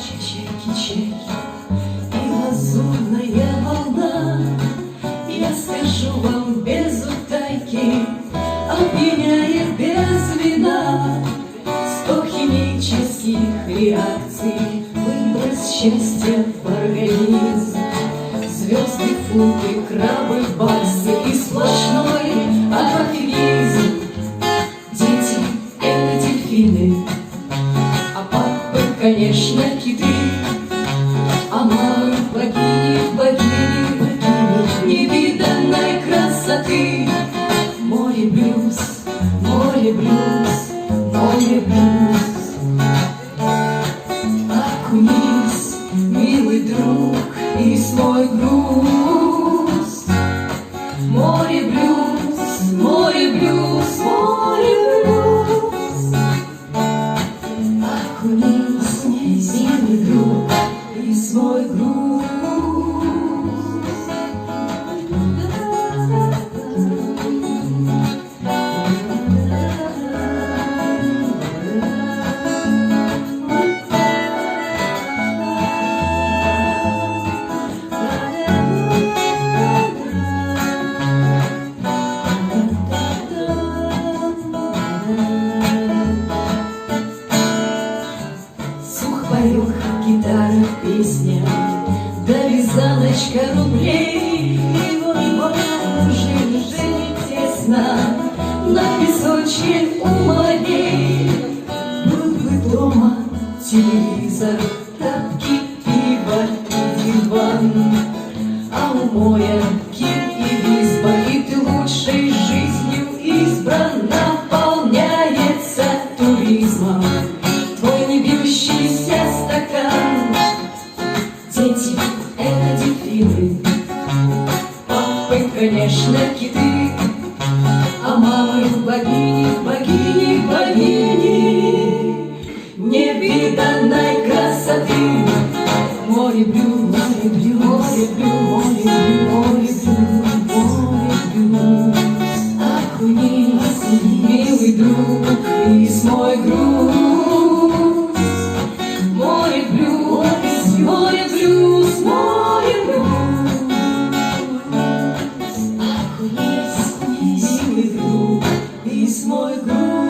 чайки, чайки и лазурная волна. Я скажу вам без утайки, опьяняет без вина. 100 химических реакций, выброс счастья в организм. Звезды, фунты, крабы, баксы и сплошной апофигизм. Дети — это дельфины, а папы, конечно, киты, а мамы — богини, богини, богини невиданной красоты. Море блюз, море блюз, море блюз. Окунись, милый друг, и свой груз. Море блюз, море блюз, море блюз. Окунись, милый друг, и свой груз. Поет гитара, песня, да вязалочка рублей. И вот уже не тесно на песочке у молодей. Был бы дома телевизор, тапки, пиво и диван, а у моря кит и визба, и ты лучшей жизнью избран. Наполняется туризмом твой небьющийся стакан. Дети — это дельфины, папы, конечно, киты, а мамы — богини, богини, богини невиданной красоты. Море блюз, море блюз, море блюз, море блюз, море блюз. Окунись, милый друг, и смой груз. Море блюз, море блюз, море блюз. Окунись, милый друг, и смой груз.